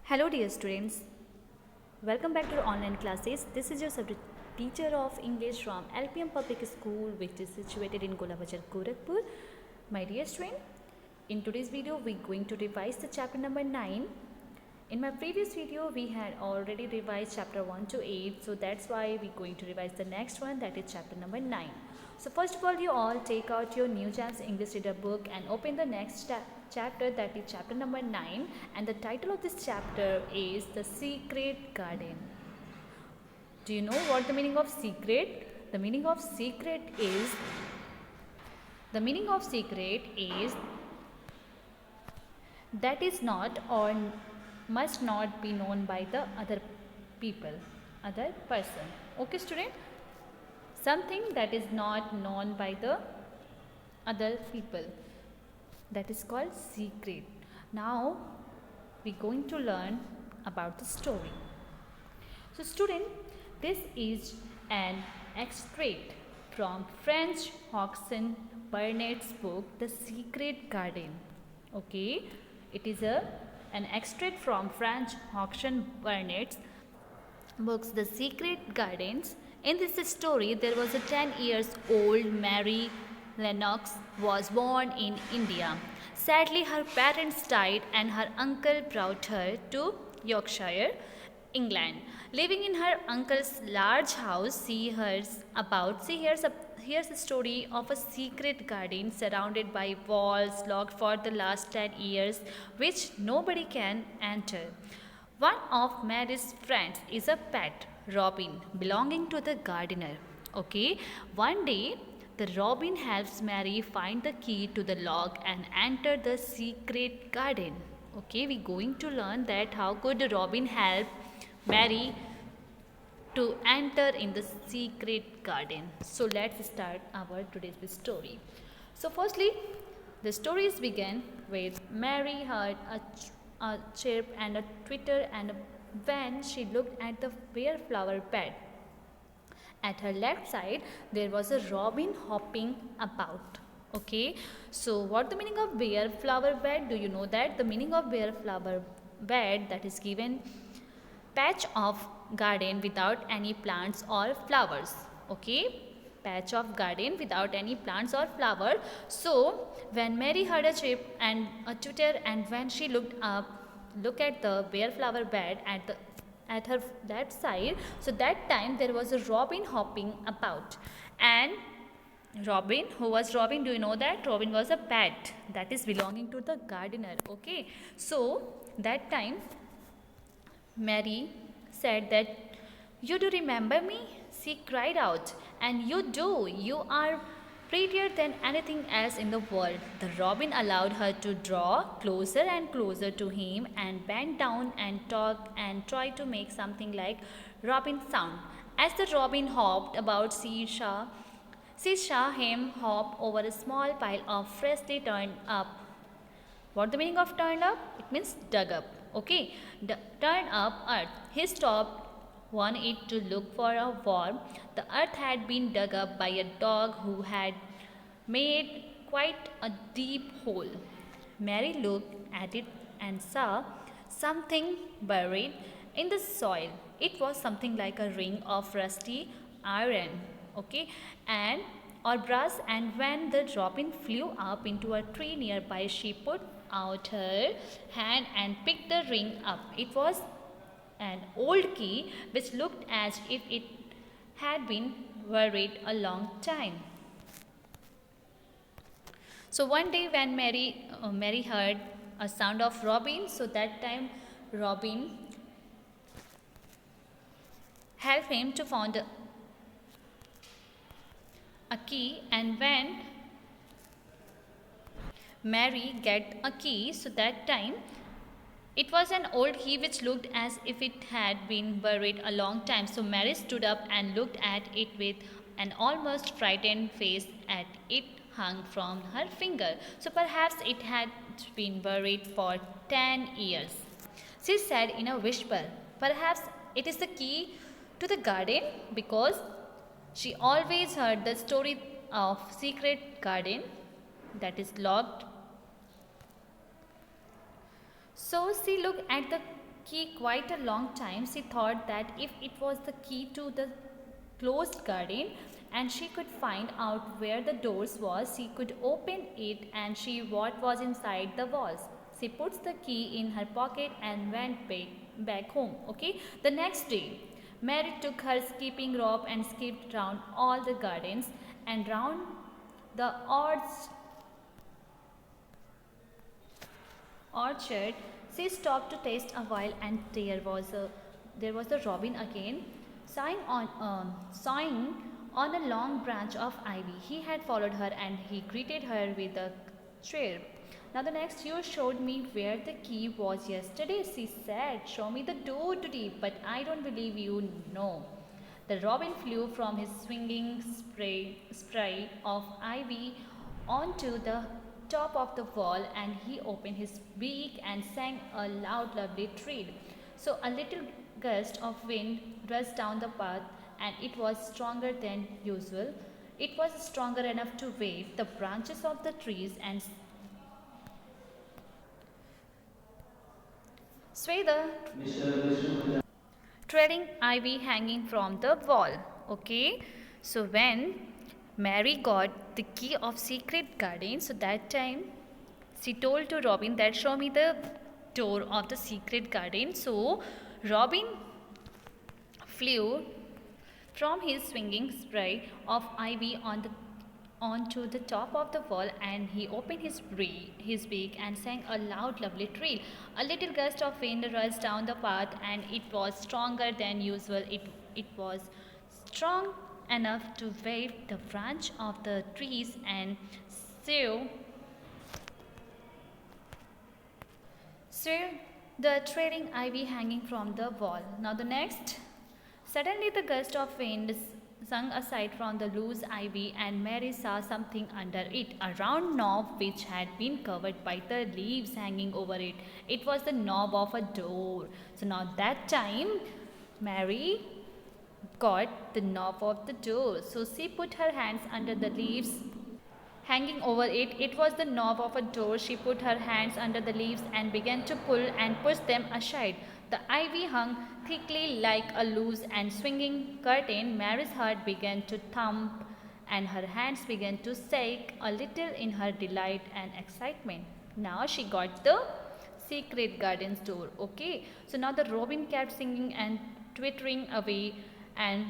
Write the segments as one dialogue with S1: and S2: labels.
S1: Hello dear students, welcome back to our online classes. This is your subject teacher of English from LPM Public School, which is situated in Golabazar, Gorakhpur. My dear student, in today's video we are going to revise the chapter number 9. In my previous video we had already revised chapter 1 to 8, so that's why we are going to revise the next one, that is chapter number 9. So first of all, you all take out your New Chance English Reader book and open the next chapter, that is chapter number 9, and the title of this chapter is The Secret Garden. Do you know what the meaning of secret? The meaning of secret is that is not or must not be known by the other person. Okay student? Something that is not known by the other people, that is called secret. Now we are going to learn about the story. So student, this is an extract from French Hodgson Burnett's book The Secret Garden. Okay, it is an extract from French Hodgson Burnett's books The Secret Gardens. In this story, there was a 10 years old Mary Lennox was born in India. Sadly, her parents died and her uncle brought her to Yorkshire, England. Living in her uncle's large house, she hears a story of a secret garden surrounded by walls locked for the last 10 years, which nobody can enter. One of Mary's friends is a pet robin belonging to the gardener. Okay, one day the robin helps Mary find the key to the lock and enter the secret garden. Okay, we're going to learn that how could the robin help Mary to enter in the secret garden. So let's start our today's story. So firstly, the stories begin with Mary heard a chirp and a twitter, and when she looked at the bare flower bed at her left side, there was a robin hopping about. Okay, so what the meaning of bare flower bed? Do you know that the meaning of bare flower bed, that is given patch of garden without any plants or flowers. Okay, patch of garden without any plants or flower. So when Mary heard a chirp and a twitter, and when she look at the bare flower bed at her left side, so that time there was a robin hopping about. And Robin, who was Robin? Do you know that Robin was a pet that is belonging to the gardener? Okay, so that time Mary said that, "You do remember me?" She cried out. "And you do. You are prettier than anything else in the world." The robin allowed her to draw closer and closer to him and bend down and talk and try to make something like robin sound. As the robin hopped about, she saw him hop over a small pile of freshly turned up. What the meaning of turned up? It means dug up. Okay, turned up earth. He stopped one it to look for a worm. The earth had been dug up by a dog who had made quite a deep hole. Mary looked at it and saw something buried in the soil. It was something like a ring of rusty iron, okay, and or brass. And when the robin flew up into a tree nearby, she put out her hand and picked the ring up. It was an old key which looked as if it had been buried a long time. So one day when Mary heard a sound of robin, so that time robin helped him to find a key. And when Mary get a key, so that time it was an old key which looked as if it had been buried a long time. So Mary stood up and looked at it with an almost frightened face as it hung from her finger. So perhaps it had been buried for 10 years. She said in a whisper, "Perhaps it is the key to the garden," because she always heard the story of secret garden that is locked. So she looked at the key quite a long time. She thought that if it was the key to the closed garden and she could find out where the doors was, she could open it and see what was inside the walls. She puts the key in her pocket and went back home. Okay. The next day, Mary took her skipping rope and skipped round all the gardens and round the orchard. She stopped to taste a while, and there was a robin again, sawing on a long branch of ivy. He had followed her, and he greeted her with a chirp. Now the next, you showed me where the key was yesterday, she said. Show me the door today, but I don't believe you know. The robin flew from his swinging spray of ivy onto the top of the wall, and he opened his beak and sang a loud, lovely trill. So a little gust of wind rushed down the path, and it was stronger than usual. It was stronger enough to wave the branches of the trees and sway the trailing ivy hanging from the wall. Okay, so when Mary got the key of secret garden, so that time she told to Robin that show me the door of the secret garden. So Robin flew from his swinging spray of ivy onto the top of the wall, and he opened his beak and sang a loud, lovely trill. A little gust of wind rushed down the path, and it was stronger than usual. It was strong enough to wave the branch of the trees and sway the trailing ivy hanging from the wall. Now the next, suddenly the gust of wind swung aside from the loose ivy, and Mary saw something under it, a round knob which had been covered by the leaves hanging over it. It was the knob of a door. So now that time, Mary got the knob of the door. So she put her hands under the leaves hanging over it. It was the knob of a door. She put her hands under the leaves and began to pull and push them aside. The ivy hung thickly like a loose and swinging curtain. Mary's heart began to thump and her hands began to shake a little in her delight and excitement. Now she got the secret garden's door. Okay, so now the robin kept singing and twittering away and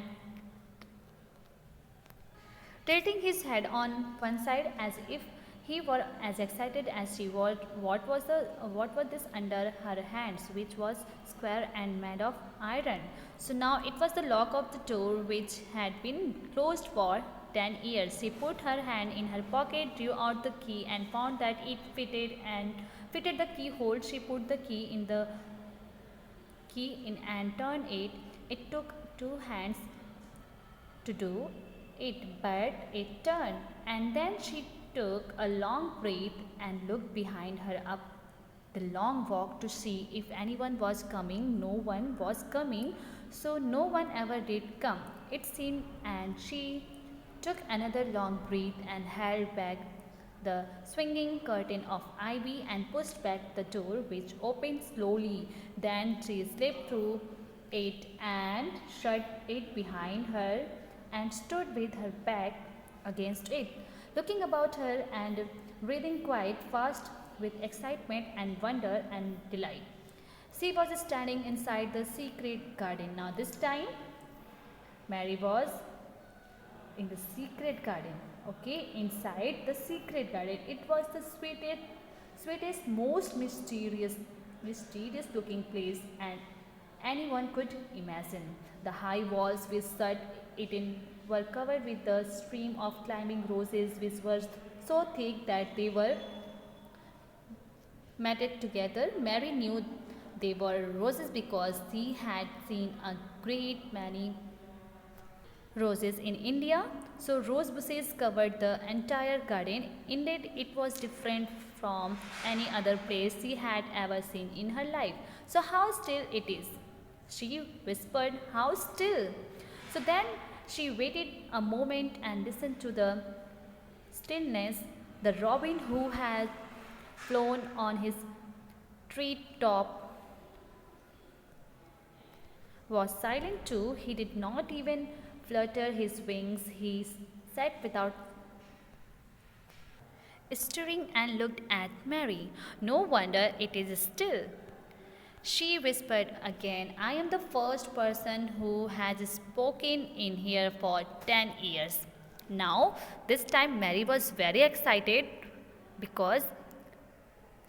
S1: tilting his head on one side as if he were as excited as she was. What was this under her hands, which was square and made of iron? So now it was the lock of the door, which had been closed for 10 years. She put her hand in her pocket, drew out the key, and found that it fitted the keyhole. She put the key in and turned it. It took 2 hands to do it, but it turned. And then she took a long breath and looked behind her up the long walk to see if anyone was coming. No one was coming, so no one ever did come, it seemed, and she took another long breath and held back the swinging curtain of ivy and pushed back the door, which opened slowly. Then she slipped through it and shut it behind her and stood with her back against it, looking about her and breathing quite fast with excitement and wonder and delight. She was standing inside the secret garden. Now this time Mary was in the secret garden. Okay, inside the secret garden. It was the sweetest, most mysterious looking place and anyone could imagine. The high walls which shut it in were covered with the stream of climbing roses, which were so thick that they were matted together. Mary knew they were roses because she had seen a great many roses in India. So rose bushes covered the entire garden. Indeed, it was different from any other place she had ever seen in her life. So how still it is, she whispered, how still. So then she waited a moment and listened to the stillness. The robin, who had flown on his tree top was silent too. He did not even flutter his wings. He sat without stirring and looked at Mary. No wonder it is still. She whispered again, I am the first person who has spoken in here for 10 years. Now, this time Mary was very excited because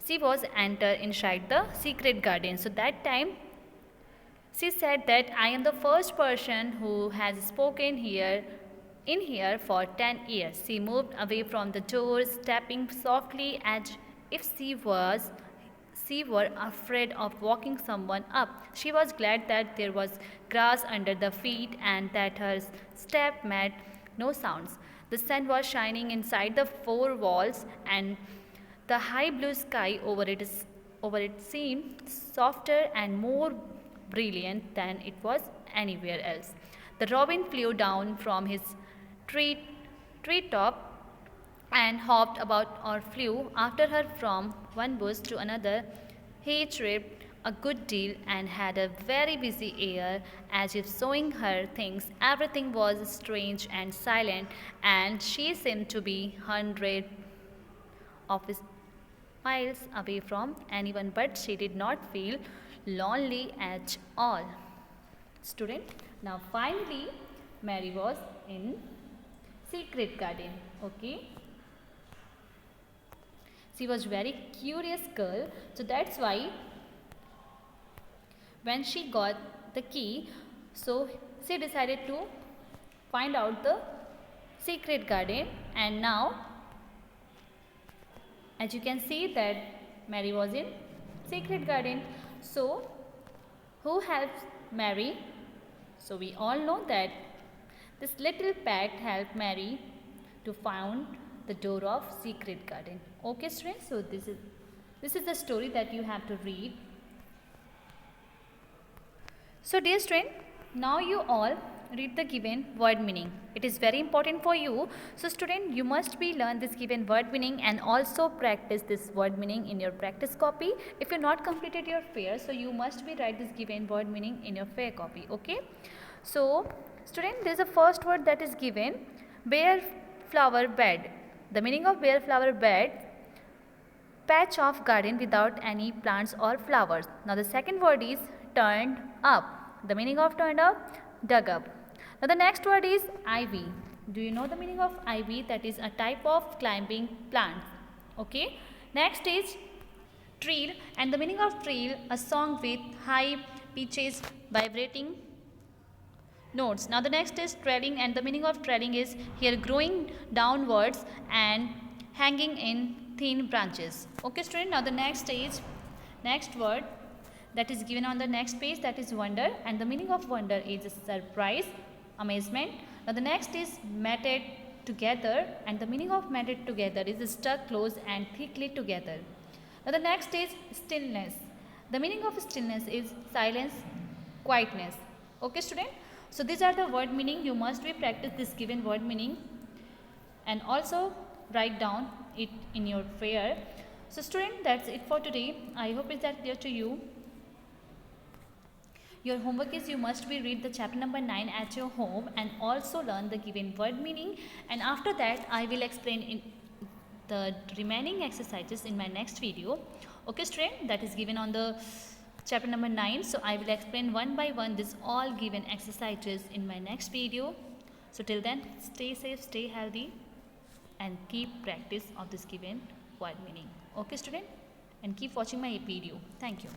S1: she was entered inside the secret garden. So that time she said that I am the first person who has spoken here in here for 10 years. She moved away from the door, stepping softly as if she were afraid of waking someone up. She was glad that there was grass under the feet and that her step made no sounds. The sun was shining inside the four walls and the high blue sky over it seemed softer and more brilliant than it was anywhere else. The robin flew down from his tree treetop and hopped about or flew after her from one bush to another. He chirped a good deal and had a very busy air, as if showing her things. Everything was strange and silent, and she seemed to be hundreds of miles away from anyone, but she did not feel lonely at all. Student, now finally Mary was in secret garden. Okay, she was very curious girl, so that's why when she got the key, so she decided to find out the secret garden. And now as you can see that Mary was in secret garden. So who helps Mary? So we all know that this little pet helped Mary to find the door of secret garden. Okay students, so this is the story that you have to read. So dear student, now you all read the given word meaning. It is very important for you. So student, you must be learn this given word meaning and also practice this word meaning in your practice copy. If you not completed your fair, so you must be write this given word meaning in your fair copy. Okay. So student, there is a first word that is given, bare flower bed. The meaning of bare flower bed, patch of garden without any plants or flowers. Now the second word is turned up. The meaning of turned up, dug up. Now the next word is ivy. Do you know the meaning of ivy? That is a type of climbing plant. Okay. Next is trill, and the meaning of trill, a song with high pitches vibrating notes. Now the next is trailing, and the meaning of trailing is here growing downwards and hanging in thin branches. Okay student, now the next word that is given on the next page, that is wonder, and the meaning of wonder is surprise, amazement. Now the next is matted together, and the meaning of matted together is stuck close and thickly together. Now the next is stillness. The meaning of stillness is silence, quietness. Okay student, so these are the word meaning. You must be practice this given word meaning and also write down it in your fair. So student, that's it for today. I hope it's that clear to you. Your homework is you must be read the chapter number 9 at your home and also learn the given word meaning, and after that I will explain in the remaining exercises in my next video. Okay student, that is given on the chapter number 9. So I will explain one by one this all given exercises in my next video. So till then, stay safe, stay healthy and keep practice of this given word meaning. Okay student, and keep watching my video. Thank you.